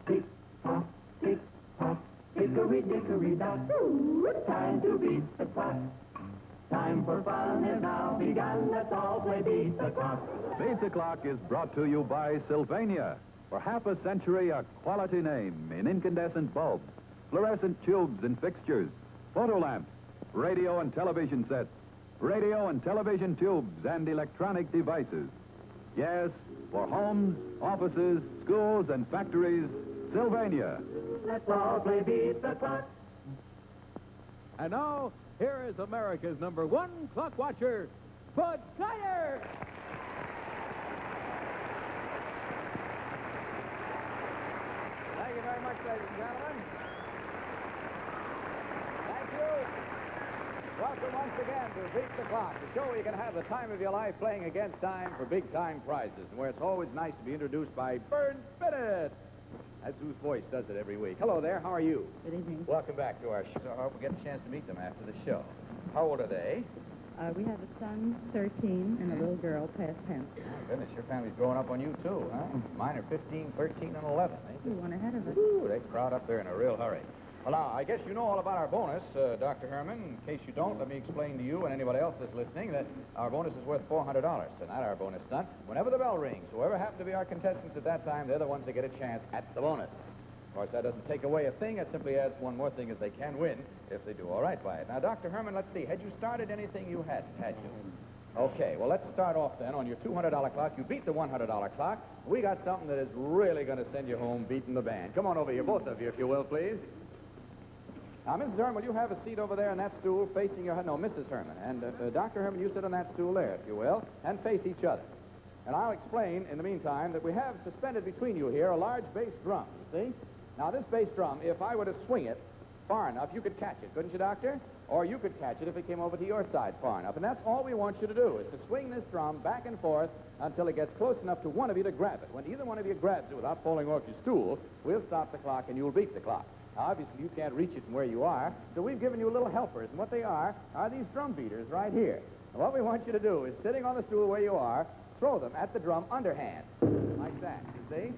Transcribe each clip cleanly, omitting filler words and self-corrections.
Tick tock, tick tock, hickory dickory dock. Time to beat the clock. Time for fun has now begun. Let's all play beat the clock. Beat the Clock is brought to you by Sylvania. For half a century, a quality name in incandescent bulbs, fluorescent tubes and fixtures, photo lamps, radio and television sets, radio and television tubes, and electronic devices. Yes, for homes, offices, schools, and factories, Sylvania. Let's all play beat the clock. And now, here is America's #1 clock watcher, Bud Kiner. Thank you very much, ladies and gentlemen. Thank you. Welcome once again to Beat the Clock, the show where you can have the time of your life playing against time for big-time prizes, and where it's always nice to be introduced by Bern Bennett. That's whose voice does it every week. Hello there, how are you? Good evening. Welcome back to our show. I hope we get a chance to meet them after the show. How old are they? We have a son, 13, and a little girl, past 10. Oh, goodness, your family's growing up on you, too, huh? Mine are 15, 13, and 11, ain't they? We went ahead of it. Ooh, they crowd up there in a real hurry. Well, now, I guess you know all about our bonus, Dr. Herman. In case you don't, let me explain to you and anybody else that's listening that our bonus is worth $400. Tonight, our bonus stunt. Whenever the bell rings, whoever happen to be our contestants at that time, they're the ones that get a chance at the bonus. Of course, that doesn't take away a thing. It simply adds one more thing, as they can win if they do all right by it. Now, Dr. Herman, let's see. Had you started anything you hadn't, had you? Okay, well, let's start off then on your $200 clock. You beat the $100 clock. We got something that is really going to send you home beating the band. Come on over here, both of you, if you will, please. Now, Mrs. Herman, will you have a seat over there on that stool facing your... No, Mrs. Herman. And Dr. Herman, you sit on that stool there, if you will, and face each other. And I'll explain, in the meantime, that we have suspended between you here a large bass drum, you see? Now, this bass drum, if I were to swing it far enough, you could catch it, couldn't you, Doctor? Or you could catch it if it came over to your side far enough. And that's all we want you to do, is to swing this drum back and forth until it gets close enough to one of you to grab it. When either one of you grabs it without falling off your stool, we'll stop the clock and you'll beat the clock. Now, obviously, you can't reach it from where you are, so we've given you little helpers, and what they are these drum beaters right here. And what we want you to do is, sitting on the stool where you are, throw them at the drum underhand, like that, you see?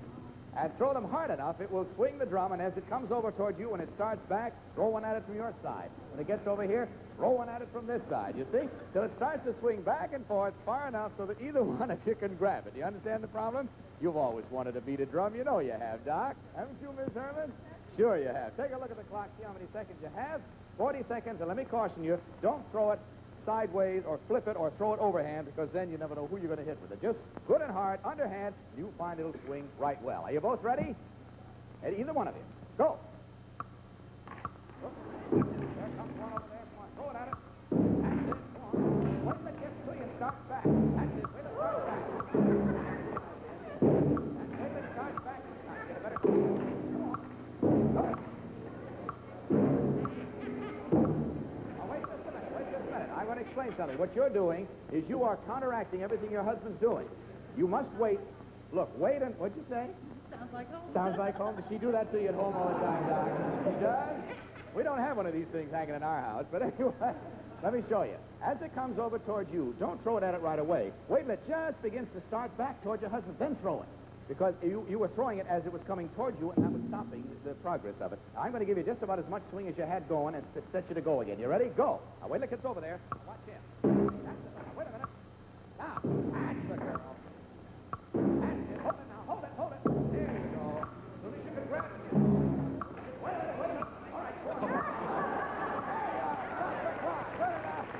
And throw them hard enough, it will swing the drum, and as it comes over toward you, when it starts back, throw one at it from your side. When it gets over here, throw one at it from this side, you see? Till it starts to swing back and forth far enough so that either one of you can grab it. Do you understand the problem? You've always wanted to beat a drum. You know you have, Doc. Haven't you, Miss Herman? Sure you have. Take a look at the clock, see how many seconds you have. 40 seconds, and let me caution you, don't throw it sideways or flip it or throw it overhand, because then you never know who you're going to hit with it. Just good and hard, underhand, you'll find it'll swing right well. Are you both ready? And either one of you. Go. There comes one over there. Come on, throw it at it. That's it. Come on. Once it gets to you, start back. That's it. Wait till it starts back. And wait till it starts back this time. Get a better... Come on. Go. I'm going to explain something. What you're doing is you are counteracting everything your husband's doing. You must wait. Look, wait and... What'd you say? Sounds like home. Sounds like home. Does she do that to you at home all the time, Doc? She does? We don't have one of these things hanging in our house, but anyway, let me show you. As it comes over towards you, don't throw it at it right away. Wait till it just begins to start back towards your husband, then throw it. Because you were throwing it as it was coming towards you, and that was stopping the progress of it. Now, I'm going to give you just about as much swing as you had going and set you to go again. You ready? Go. Now, wait till it gets over there. Watch him. That's it. Now, wait a minute. Now, that's the girl. That's it. Hold it now. Hold it. Hold it. There you go. So that you can grab it. Wait a minute. Wait a minute. All right. Go on. There you are. Stop the clock. Good enough.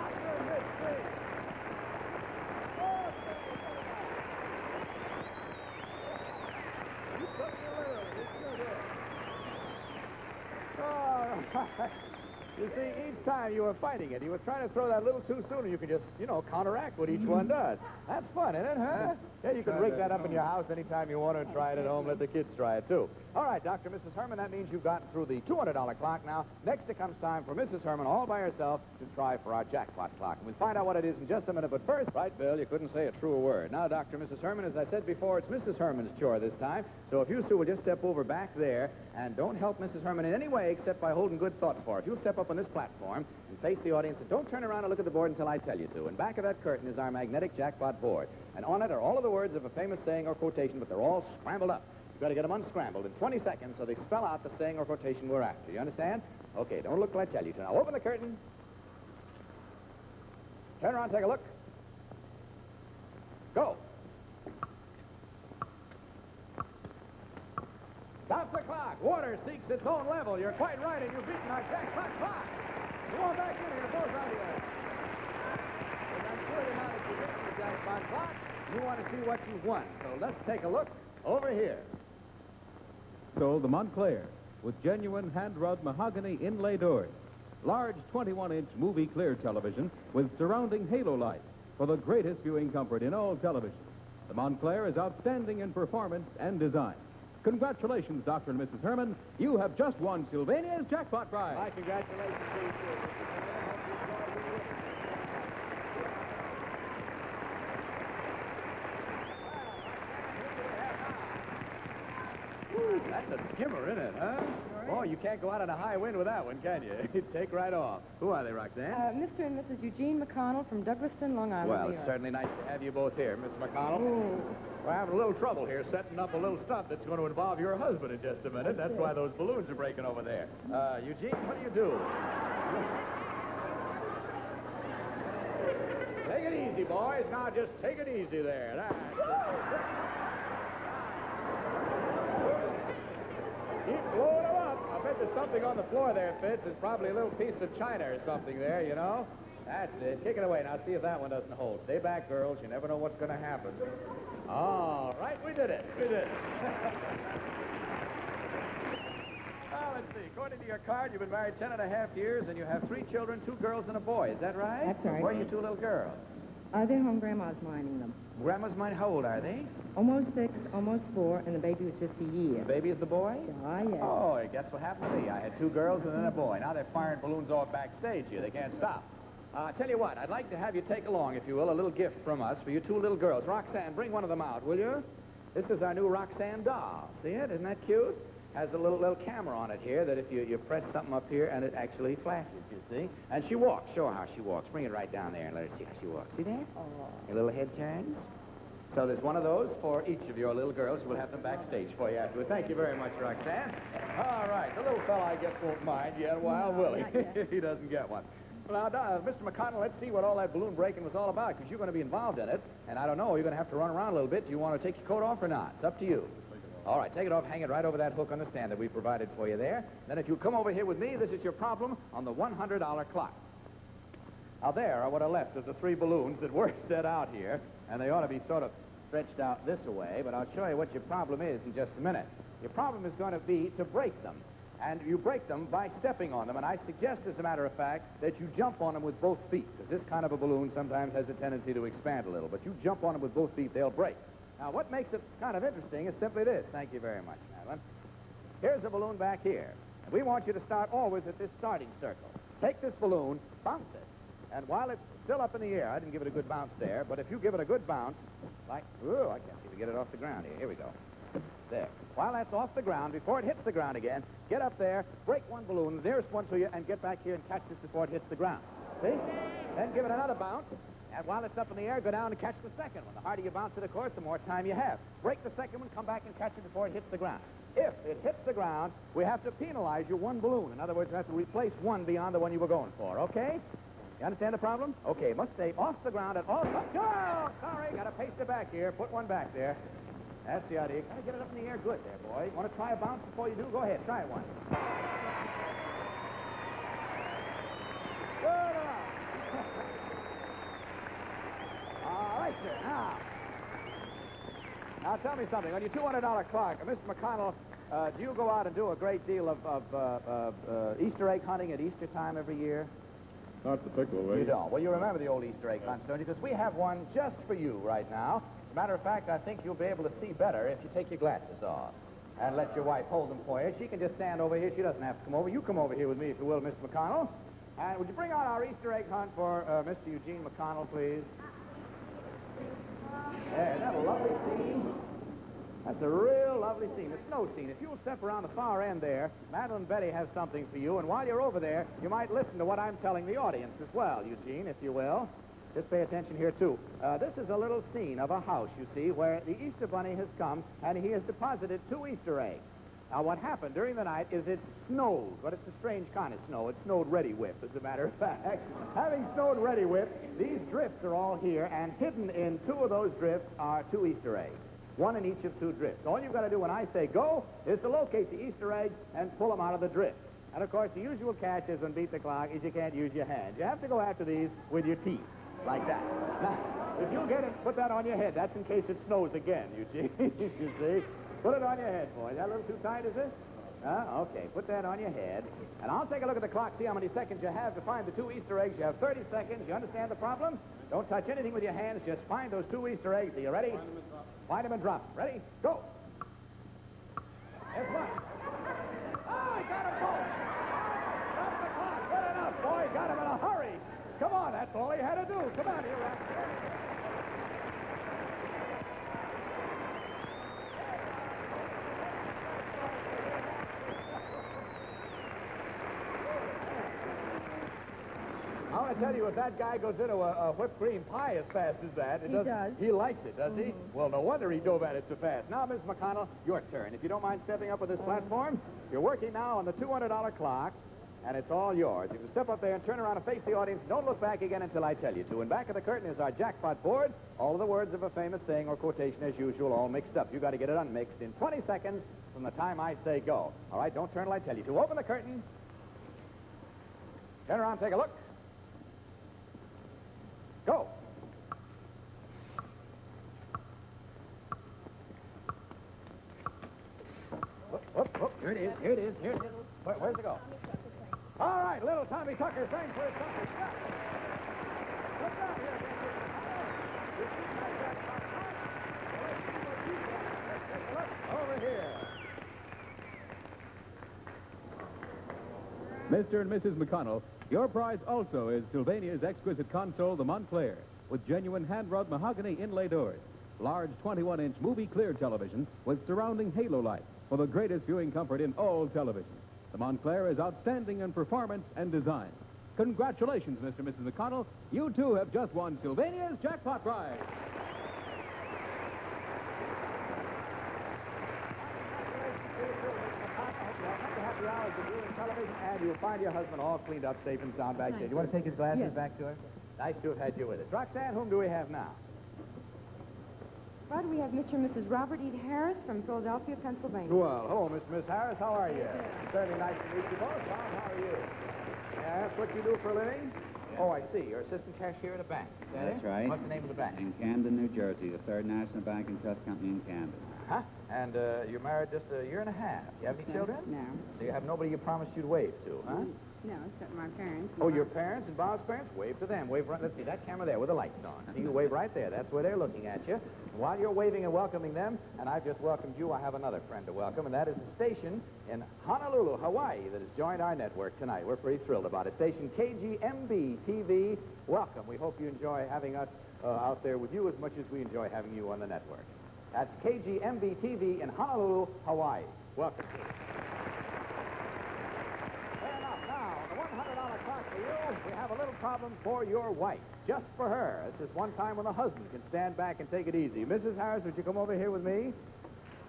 After mid-swing. You see, each time you were fighting it, you were trying to throw that a little too soon, and you could just, you know, counteract what each one does. That's fun, isn't it, huh? Yeah, you can rig that up in your house anytime you want to and try it at home. Let the kids try it, too. All right, Dr. Mrs. Herman, that means you've gotten through the $200 clock. Now, next it comes time for Mrs. Herman all by herself to try for our jackpot clock. And we'll find out what it is in just a minute. But first, right, Bill, you couldn't say a truer word. Now, Dr. Mrs. Herman, as I said before, it's Mrs. Herman's chore this time. So if you two will just step over back there and don't help Mrs. Herman in any way except by holding good thoughts for her. If you'll step up on this platform and face the audience and don't turn around and look at the board until I tell you to. And back of that curtain is our magnetic jackpot board. And on it are all of the words of a famous saying or quotation, but they're all scrambled up. You've got to get them unscrambled in 20 seconds so they spell out the saying or quotation we're after. You understand? Okay, don't look till I tell you to. Now, open the curtain. Turn around, take a look. Go. Stop the clock. Water seeks its own level. You're quite right, and you've beaten our jackpot clock. Come on back in here, both of you. And I'm sure now that you've beaten the jackpot clock, you want to see what you've won. So let's take a look over here. Sold the Montclair with genuine hand-rubbed mahogany inlay doors. Large 21-inch movie clear television with surrounding halo light for the greatest viewing comfort in all television. The Montclair is outstanding in performance and design. Congratulations, Dr. and Mrs. Herman. You have just won Sylvania's jackpot prize. My congratulations to you, too. That's a skimmer, isn't it, huh? Oh, you can't go out on a high wind with that one, can you? It'd take right off. Who are they, Roxanne? Mr. and Mrs. Eugene McConnell from Douglaston, Long Island, Well, New it's York. certainly nice to have you both here, Miss McConnell. Ooh. We're having a little trouble here setting up a little stuff that's going to involve your husband in just a minute. That's why those balloons are breaking over there. Eugene, what do you do? Take it easy, boys. Now, just take it easy there. That's it. Keep blowing them up. I bet there's something on the floor there, Fitz. There's probably a little piece of china or something there, you know? That's it. Kick it away. Now, see if that one doesn't hold. Stay back, girls. You never know what's going to happen. All right, we did it. We did it. Well, let's see. According to your card, you've been married 10.5 years, and you have 3 children, 2 girls and a boy. Is that right? That's right. Where are your 2 little girls? They're home. Grandma's minding them. Grandma's mine, how old are they? Almost 6, almost 4, and the baby was just a year. The baby is the boy? Ah, yes. Oh, guess what happened to me? I had 2 girls and then a boy. Now they're firing balloons off backstage here. They can't stop. Tell you what, I'd like to have you take along, if you will, a little gift from us for your 2 little girls. Roxanne, bring one of them out, will you? This is our new Roxanne doll. See it? Isn't that cute? Has a little camera on it here that if you press something up here and it actually flashes, you see? And she walks. Show her how she walks. Bring it right down there and let her see how she walks. See that? Oh. Your little head turns. So there's one of those for each of your little girls. We'll have them backstage for you afterward. Thank you very much, Roxanne. All right. The little fella, I guess, won't mind yet. Well, will he? not yet. He doesn't get one. Well, now, Mr. McConnell, let's see what all that balloon breaking was all about, because you're going to be involved in it. And I don't know, you're going to have to run around a little bit. Do you want to take your coat off or not? It's up to you. All right, take it off, hang it right over that hook on the stand that we provided for you there. Then if you come over here with me, this is your problem on the $100 clock. Now, there are what are left of the 3 balloons that were set out here, and they ought to be sort of stretched out this way, but I'll show you what your problem is in just a minute. Your problem is going to be to break them. And you break them by stepping on them. And I suggest, as a matter of fact, that you jump on them with both feet, because this kind of a balloon sometimes has a tendency to expand a little. But you jump on them with both feet, they'll break. Now, what makes it kind of interesting is simply this. Thank you very much, Madeline. Here's a balloon back here. And we want you to start always at this starting circle. Take this balloon, bounce it. And while it's still up in the air, I didn't give it a good bounce there, but if you give it a good bounce, like, ooh, I can't seem to get it off the ground here. Here we go. There. While that's off the ground, before it hits the ground again, get up there, break one balloon, the nearest one to you, and get back here and catch this before it hits the ground. See? Then give it another bounce, and while it's up in the air, go down and catch the second one. The harder you bounce it, of course, the more time you have. Break the second one, come back and catch it before it hits the ground. If it hits the ground, we have to penalize you 1 balloon. In other words, we have to replace 1 beyond the one you were going for, okay? You understand the problem? Okay, must stay off the ground at all times. Oh, sorry, got to paste it back here. Put 1 back there. That's the idea. Got to get it up in the air good there, boy. Want to try a bounce before you do? Go ahead, try it once. Good enough. All right, sir. Now tell me something. On your $200 clock, Mr. McConnell, do you go out and do a great deal of Easter egg hunting at Easter time every year? Not particularly. You don't. Well, you remember the old Easter egg hunts, don't you? Because we have one just for you right now. As a matter of fact, I think you'll be able to see better if you take your glasses off and let your wife hold them for you. She can just stand over here. She doesn't have to come over. You come over here with me, if you will, Mr. McConnell. And would you bring out our Easter egg hunt for Mr. Eugene McConnell, please? There, isn't that a lovely scene? That's a real lovely scene, a snow scene. If you'll step around the far end there, Madeline Betty has something for you. And while you're over there, you might listen to what I'm telling the audience as well, Eugene, if you will. just pay attention here, too. This is a little scene of a house, you see, where the Easter Bunny has come, and he has deposited 2 Easter eggs. Now, what happened during the night is it snowed, but it's a strange kind of snow. It snowed Ready Whip, as a matter of fact. Having snowed Ready Whip, these drifts are all here, and hidden in 2 of those drifts are 2 Easter eggs. 1 in each of 2 drifts. All you've got to do when I say go is to locate the Easter eggs and pull them out of the drift. And, of course, the usual catch is on Beat the Clock is you can't use your hands. You have to go after these with your teeth, like that. Now, if you get it, put that on your head. That's in case it snows again, you see. You see? Put it on your head, boy. Is that a little too tight, is it? Okay. Put that on your head. And I'll take a look at the clock, see how many seconds you have to find the 2 Easter eggs. You have 30 seconds. You understand the problem? Don't touch anything with your hands. Just find those 2 Easter eggs. Are you ready? Find them and drop them. Ready? Go. There's one. Oh, he got them both. Stop the clock. Good enough, boy. Got him in a hurry. Come on. That's all he had to do. Come on here, Raptor. I want to tell you, if that guy goes into a whipped cream pie as fast as that, he likes it, does he? Well, no wonder he dove at it so fast. Now, Miss McConnell, your turn. If you don't mind stepping up with this platform, you're working now on the $200 clock, and it's all yours. You can step up there and turn around and face the audience. Don't look back again until I tell you to. And back of the curtain is our jackpot board. All of the words of a famous saying or quotation, as usual, all mixed up. You've got to get it unmixed in 20 seconds from the time I say go. All right, don't turn till I tell you to. Open the curtain. Turn around, take a look. Go. Whoop, whoop. Here it is, here it is, here it is. Where's it go? All right, little Tommy Tucker, thanks for his Tucker. Stop. Look down here. Over here. Mr. and Mrs. McConnell, your prize also is Sylvania's exquisite console, the Montclair, with genuine hand-wrought mahogany inlay doors. Large 21-inch movie clear television with surrounding halo light for the greatest viewing comfort in all television. The Montclair is outstanding in performance and design. Congratulations, Mr. and Mrs. McConnell. You, too, have just won Sylvania's jackpot prize. And you'll find your husband all cleaned up, safe and sound back there. You want to take his glasses back to her? Nice to have had you with us. Roxanne, whom do we have now? Right, we have Mr. and Mrs. Robert E. Harris from Philadelphia, Pennsylvania. Well, hello, Miss Harris. How are you? Very nice to meet you both. Tom, how are you? May I ask what you do for a living? Oh, I see. You're assistant cashier at a bank. That's right. What's the name of the bank? In Camden, New Jersey, the Third National Bank and Trust Company in Camden. Huh? And you're married just a year and a half. You have any children? No. So you have nobody you promised you'd wave to, huh? No, except my parents. Oh, your parents and Bob's parents? Wave to them. Wave right. Let's see, that camera there with the lights on. See, you wave right there. That's where they're looking at you. While you're waving and welcoming them, and I've just welcomed you, I have another friend to welcome, and that is a station in Honolulu, Hawaii, that has joined our network tonight. We're pretty thrilled about it. Station KGMB-TV. Welcome. We hope you enjoy having us out there with you as much as we enjoy having you on the network. That's KGMB-TV in Honolulu, Hawaii. Welcome. Fair enough. Now, the $100 clock for you, we have a little problem for your wife. Just for her. This is one time when the husband can stand back and take it easy. Mrs. Harris, would you come over here with me?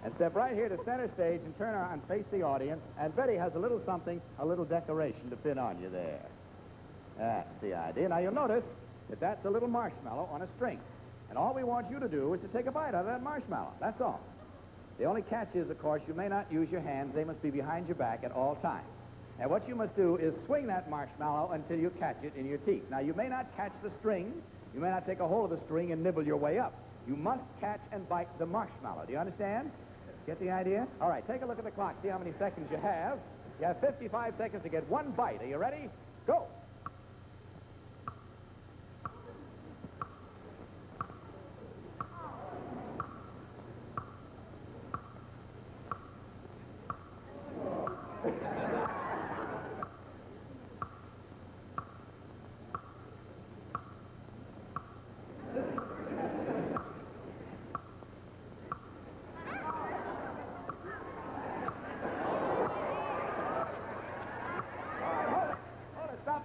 And step right here to center stage and turn around and face the audience. And Betty has a little something, a little decoration to pin on you there. That's the idea. Now, you'll notice that that's a little marshmallow on a string. And all we want you to do is to take a bite out of that marshmallow. That's all. The only catch is, of course, you may not use your hands. They must be behind your back at all times. And what you must do is swing that marshmallow until you catch it in your teeth. Now, you may not catch the string. You may not take a hold of the string and nibble your way up. You must catch and bite the marshmallow. Do you understand? Get the idea? All right, take a look at the clock. See how many seconds you have. You have 55 seconds to get one bite. Are you ready? Go.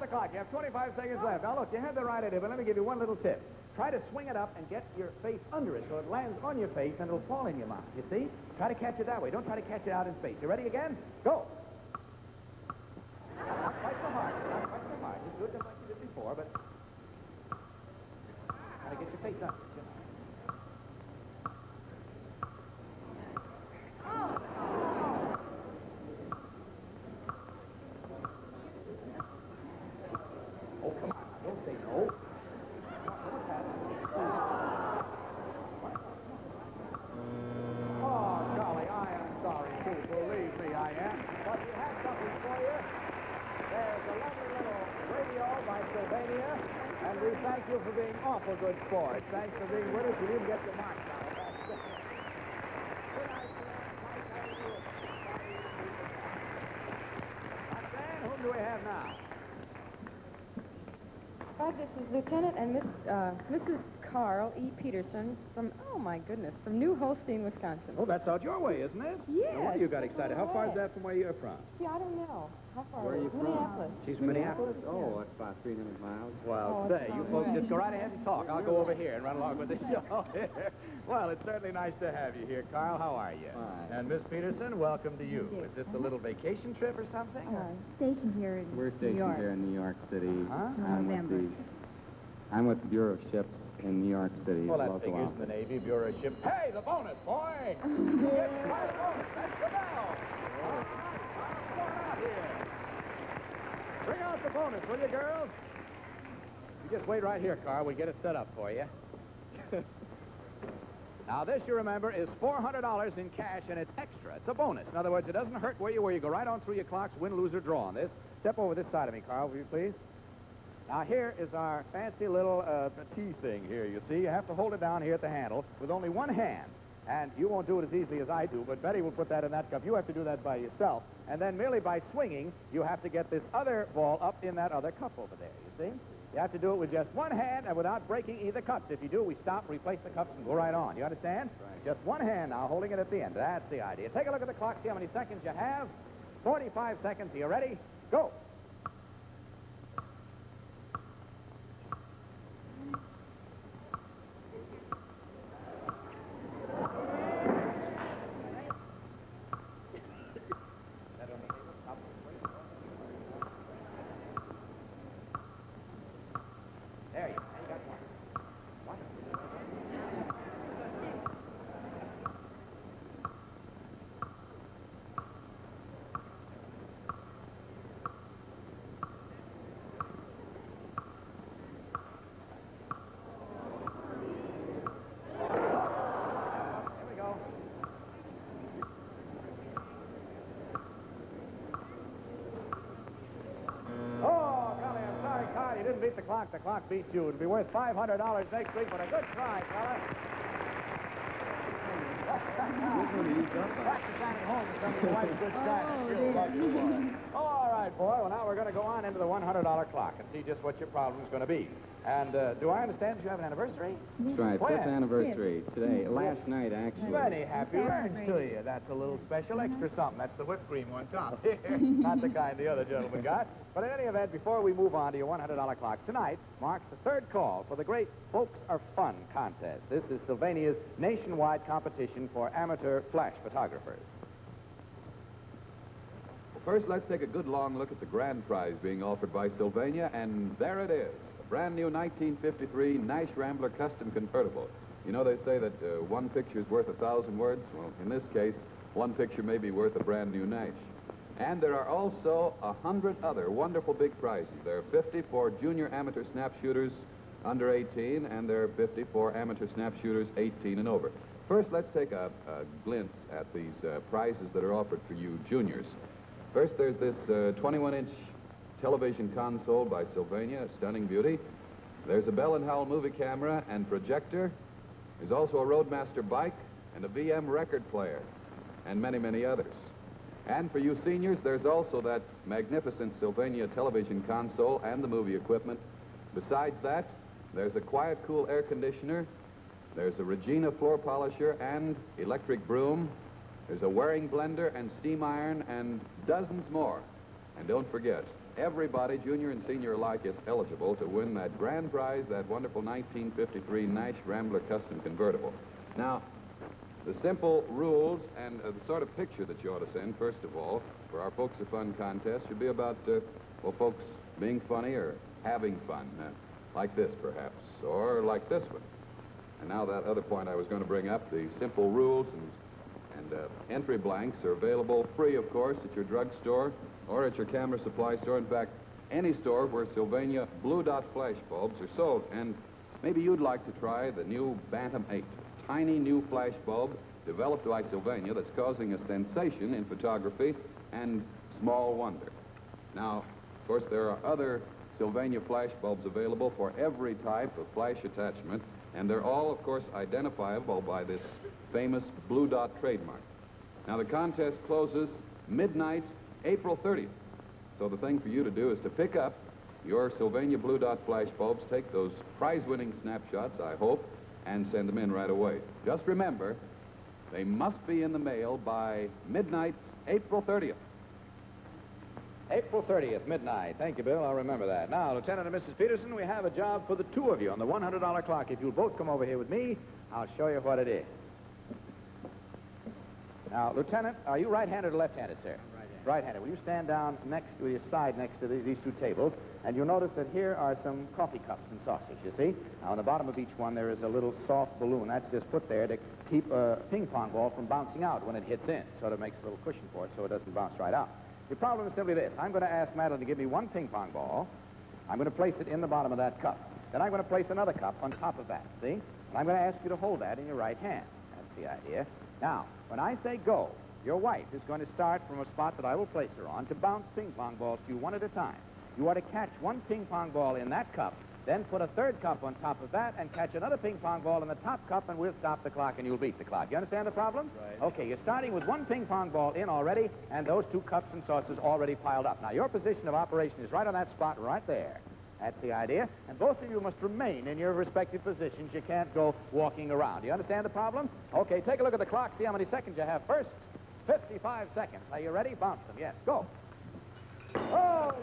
clock. You have 25 seconds left. Now, look, you had the right idea, but let me give you one little tip. Try to swing it up and get your face under it so it lands on your face and it'll fall in your mouth. You see? Try to catch it that way. Don't try to catch it out in space. You ready again? Go. Not quite so hard. Not quite so hard. Just do it just like you did before, but try to get your face up. Oh, come on. Don't say no. Oh, golly, I am sorry, too. Believe me, I am. But we have something for you. There's a lovely little radio by Sylvania, and we thank you for being awful good sports. Thanks for being with us. You didn't get your marks out. That's good. Good night, sir. Nice having you. Roxanne, whom do we have now? This is Lieutenant and Mrs. Carl E. Peterson from, oh my goodness, from New Holstein, Wisconsin. Oh, that's out your way, isn't it? Yes. No wonder you got excited. How far is that from where you're from? See, I don't know. How far? Where are you from? Minneapolis. She's from Minneapolis. Oh, it's about 300 miles. Well, Oh, say, it's you not folks right. just go right ahead and talk. I'll go over here and run along with the show here. Well, it's certainly nice to have you here. Carl, how are you? Fine. And Miss Peterson, welcome to you. Is this a little vacation trip or something? Stationed here in We're stationed New York. here in New York City. Huh? I'm with the Bureau of Ships in New York City. Well, that local figures office. in the Navy, Bureau of Ships. Hey, the bonus, boy! Get the bonus. That's the bell. All right, what's going on here? Bring out the bonus, will you, girls? You just wait right here, Carl. We get it set up for you. Now, this, you remember, is $400 in cash, and it's extra. It's a bonus. In other words, it doesn't hurt where you were. You go right on through your clocks, win, lose, or draw on this. Step over this side of me, Carl, will you please? Now, here is our fancy little tea thing here, you see. You have to hold it down here at the handle with only one hand. And you won't do it as easily as I do, but Betty will put that in that cup. You have to do that by yourself. And then merely by swinging, you have to get this other ball up in that other cup over there, you see? You have to do it with just one hand and without breaking either cups. If you do, we stop, replace the cups, and go right on. You understand? Right. Just one hand now, holding it at the end. That's the idea. Take a look at the clock, see how many seconds you have. 45 seconds. Are you ready? Go. There you go. You got one. What? There we go. Oh, golly, I'm sorry, Carl. You didn't beat the clock. The clock beat you. It'll be worth $500 next week, but a good try, fella. Practice that at home with some of your wife's good practice. Oh, all right, boy. Well, now we're going to go on into the $100 clock and see just what your problem's going to be. And do I understand that you have an anniversary? That's right, When? fifth anniversary. Today, last night, actually. Many happy returns to you. That's a little special extra something. That's the whipped cream on top. Not the kind the other gentleman got. But in any event, before we move on to your $100 clock, tonight marks the third call for the great Folks Are Fun contest. This is Sylvania's nationwide competition for amateur flash photographers. Well, first, let's take a good long look at the grand prize being offered by Sylvania, and there it is. Brand new 1953 Nash Rambler Custom Convertible. You know, they say that one picture is worth 1,000 words. Well, in this case, one picture may be worth a brand new Nash. And there are also 100 other wonderful big prizes. There are 50 for junior amateur snap shooters under 18, and there are 50 for amateur snap shooters 18 and over. First, let's take a glimpse at these prizes that are offered for you juniors. First, there's this 21-inch television console by Sylvania, a stunning beauty. There's a Bell & Howell movie camera and projector. There's also a Roadmaster bike and a VM record player, and many, many others. And for you seniors, there's also that magnificent Sylvania television console and the movie equipment. Besides that, there's a Quiet Cool air conditioner. There's a Regina floor polisher and electric broom. There's a Waring blender and steam iron and dozens more. And don't forget, everybody, junior and senior alike, is eligible to win that grand prize, that wonderful 1953 Nash Rambler Custom Convertible. Now, the simple rules and the sort of picture that you ought to send, first of all, for our Folks of Fun contest should be about, well, folks being funny or having fun, like this, perhaps, or like this one. And now that other point I was going to bring up, the simple rules and entry blanks are available free, of course, at your drugstore or at your camera supply store. In fact, any store where Sylvania Blue Dot flash bulbs are sold. And maybe you'd like to try the new Bantam 8, tiny new flash bulb developed by Sylvania that's causing a sensation in photography and small wonder. Now, of course, there are other Sylvania flash bulbs available for every type of flash attachment, and they're all, of course, identifiable by this famous Blue Dot trademark. Now, the contest closes midnight, April 30th. So the thing for you to do is to pick up your Sylvania Blue Dot flash bulbs, take those prize-winning snapshots, I hope, and send them in right away. Just remember, they must be in the mail by midnight, April 30th. April 30th, midnight. Thank you, Bill. I'll remember that. Now, Lieutenant and Mrs. Peterson, we have a job for the two of you on the $100 clock. If you'll both come over here with me, I'll show you what it is. Now, Lieutenant, are you right-handed or left-handed, sir? Right-handed. Right-handed. Will you stand down next to your side next to these two tables, and you'll notice that here are some coffee cups and saucers, you see? Now, on the bottom of each one, there is a little soft balloon. That's just put there to keep a ping-pong ball from bouncing out when it hits in. Sort of makes a little cushion for it so it doesn't bounce right out. The problem is simply this. I'm going to ask Madeline to give me one ping-pong ball. I'm going to place it in the bottom of that cup. Then I'm going to place another cup on top of that, see? And I'm going to ask you to hold that in your right hand. That's the idea. Now, when I say go, your wife is going to start from a spot that I will place her on to bounce ping-pong balls to you one at a time. You are to catch one ping-pong ball in that cup, then put a third cup on top of that and catch another ping-pong ball in the top cup, and we'll stop the clock and you'll beat the clock. You understand the problem? Right. Okay, you're starting with one ping-pong ball in already and those two cups and saucers already piled up. Now, your position of operation is right on that spot right there. That's the idea. And both of you must remain in your respective positions. You can't go walking around. You understand the problem? Okay, take a look at the clock. See how many seconds you have first. 55 seconds. Are you ready? Bounce them. Yes, go. Oh!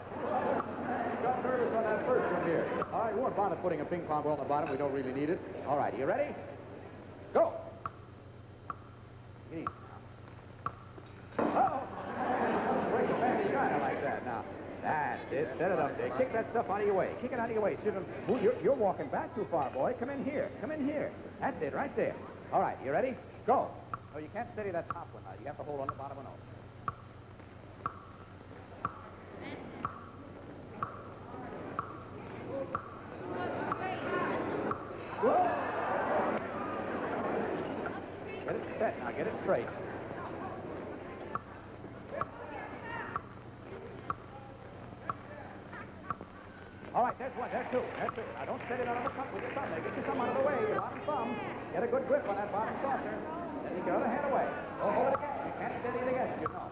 Got nervous on that first one here. All right, we weren't bound to putting a ping-pong ball on the bottom. We don't really need it. All right, are you ready? Go. Easy. Oh! Break the band. You got it like that. Now, that's it. Set it up there. Kick that stuff out of your way. Kick it out of your way. You're walking back too far, boy. Come in here. Come in here. That's it, right there. All right, you ready? Go. No, you can't steady that top one now. You have to hold on the bottom one also. Get it set now. Get it straight. All right, there's one. There's two. There's two. Now, don't set it out of the cup with your thumb. Now, get your thumb out of the way. Your bottom thumb. Get a good grip on that bottom saucer. Then take your other hand away. Don't hold it against you. You can't steady it against you, no.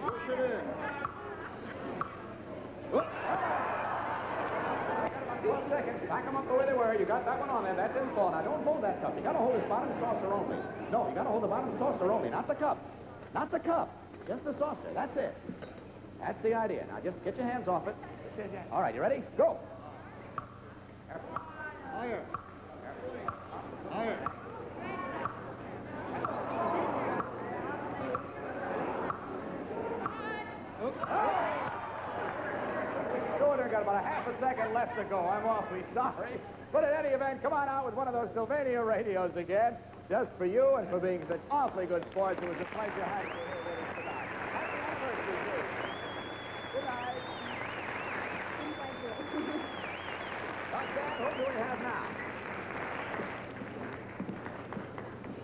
Push it in. Whoop. 12 seconds. Back them up the way they were. You got that one on there. That didn't fall. Now, don't hold that cup. You got to hold this bottom saucer only. No, you got to hold the bottom saucer only, not the cup. Not the cup. Just the saucer. That's it. That's the idea. Now, just get your hands off it. All right, you ready? Go. Careful. Higher. Careful. Higher. Go there. Got about a half a second left to go. I'm awfully sorry. But in any event, come on out with one of those Sylvania radios again. Just for you and for being such awfully good sports. It was a pleasure having you here with us tonight. Happy anniversary to you. Good night. Roxanne, who do we have now?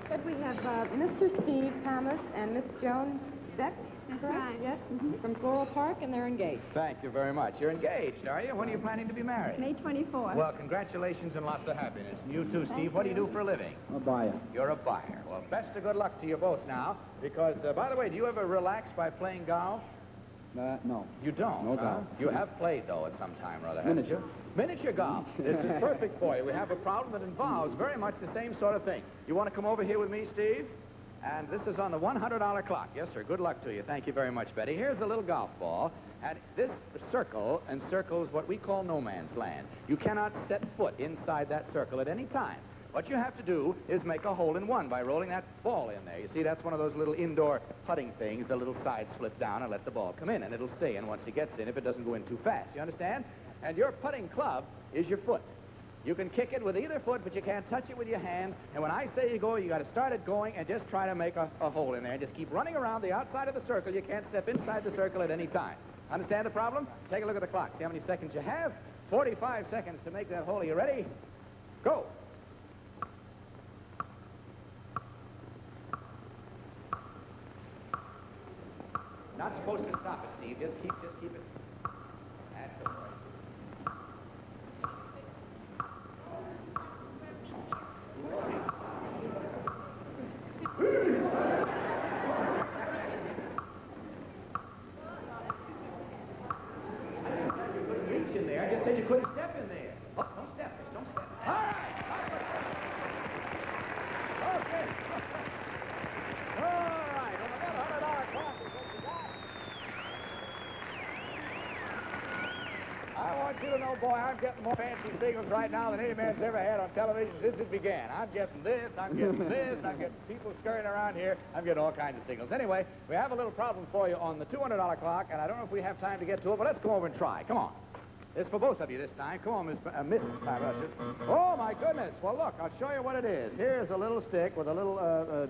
But we have Mr. Steve Thomas and Miss Joan Beck. That's right. Yes, from Floral Park, and they're engaged. Thank you very much. You're engaged, are you? When are you planning to be married? May 24th. Well, congratulations and lots of happiness. And you too, Steve. What do you do for a living? A buyer. You're a buyer. Well, best of good luck to you both now. Because, by the way, do you ever relax by playing golf? No. You don't? No golf. You have played, though, at some time or other, haven't you? Miniature golf. This is perfect for you. We have a problem that involves very much the same sort of thing. You want to come over here with me, Steve? And this is on the $100 clock. Yes, sir. Good luck to you. Thank you very much, Betty. Here's a little golf ball. And this circle encircles what we call no man's land. You cannot set foot inside that circle at any time. What you have to do is make a hole-in-one by rolling that ball in there. You see, that's one of those little indoor putting things. The little sides slip down and let the ball come in, and it'll stay in once it gets in if it doesn't go in too fast. You understand? And your putting club is your foot. You can kick it with either foot, but you can't touch it with your hand. And when I say you go, you got to start it going and just try to make a hole in there. Just keep running around the outside of the circle. You can't step inside the circle at any time. Understand the problem? Take a look at the clock. See how many seconds you have? 45 seconds to make that hole. Are you ready? Go. Not supposed to stop it, Steve. Just keep it. That's the point. Reach in there. I just said you couldn't step in there. Oh, don't step. Don't step. All right. Okay. All right. On the $100 clock is what you got. I want you to know, boy, I'm getting more fancy signals right now than any man's ever had on television since it began. I'm getting this, I'm getting this, I'm getting people scurrying around here. I'm getting all kinds of signals. Anyway, we have a little problem for you on the $200 clock, and I don't know if we have time to get to it, but let's go over and try. Come on. It's for both of you this time. Come on, Miss Rushes. Oh, my goodness. Well, look, I'll show you what it is. Here's a little stick with a little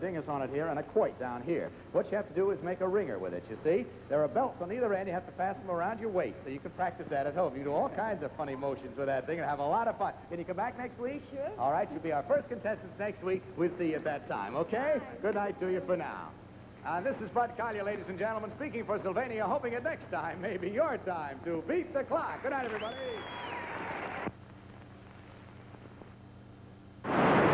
dingus on it here and a quoit down here. What you have to do is make a ringer with it, you see. There are belts on either end. You have to fasten them around your waist, so you can practice that at home. You do all kinds of funny motions with that thing and have a lot of fun. Can you come back next week? Sure. All right, you'll be our first contestants next week. We'll see you at that time, okay? Good night to you for now. This is Bud Collyer, ladies and gentlemen, speaking for Sylvania, hoping that next time may be your time to beat the clock. Good night, everybody.